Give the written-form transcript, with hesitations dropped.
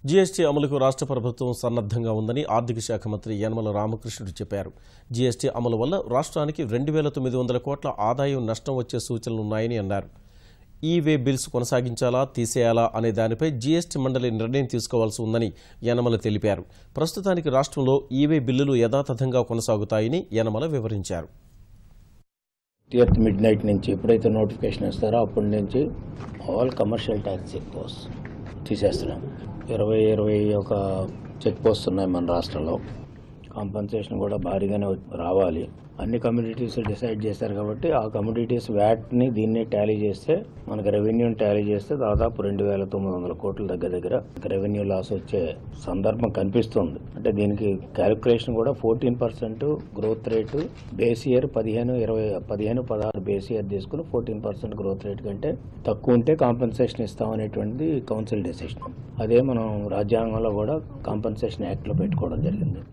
GST అమలుకు రాష్ట్ర ప్రభుత్వం సన్నద్ధంగా ఉందని ఆర్థిక శాఖ మంత్రి యనమల రామకృష్ణుడు చెప్పారు. జీఎస్టీ అమలు వల్ల రాష్ట్రానికి 2,900 కోట్ల ఆదాయం నష్టం వచ్చే సూచనలున్నాయని అన్నారు. ఈ-వే బిల్స్ కొనసాగించాలా తీసేయాలా అనే దానిపై జీఎస్టీ మండలి నిర్ణయం తీసుకోవాల్సి ఉందని యనమల తెలిపారు. ప్రస్తుతానికి రాష్ట్రంలో ఈ-వే బిల్లులు యథాతథంగా కొనసాగుతాయని యనమల వివరించారు. మిడ్ నైట్ నుంచి ఎప్పుడైతే నోటిఫికేషన్ ఇస్తారో అప్పటి నుంచి all commercial tax check post తీసేస్తున్నాం. 21 చెక్ పోస్ట్ ఉన్నాయి మన రాష్ట్రంలో. కాంపన్సేషన్ కూడా భారీగానే రావాలి. అన్ని కమ్యూనిటీస్ డిసైడ్ చేశారు కాబట్టి ఆ కమ్యూనిటీస్ వ్యాట్ని దీన్ని టాలీ చేస్తే మనకు రెవెన్యూని టాలీ చేస్తే దాదాపు 2,900 కోట్ల దగ్గర రెవెన్యూ లాస్ వచ్చే సందర్భం కనిపిస్తుంది. అంటే దీనికి క్యాలిక్యులేషన్ కూడా 14% growth rate base year 15-16 base year తీసుకుని 14% గ్రోత్ రేట్ కంటే తక్కువ ఉంటే కాంపన్సేషన్ ఇస్తామనేటువంటిది కౌన్సిల్ డెసిషన్. అదే మనం రాజ్యాంగంలో కూడా కాంపన్సేషన్ యాక్ట్లో పెట్టుకోవడం జరిగింది.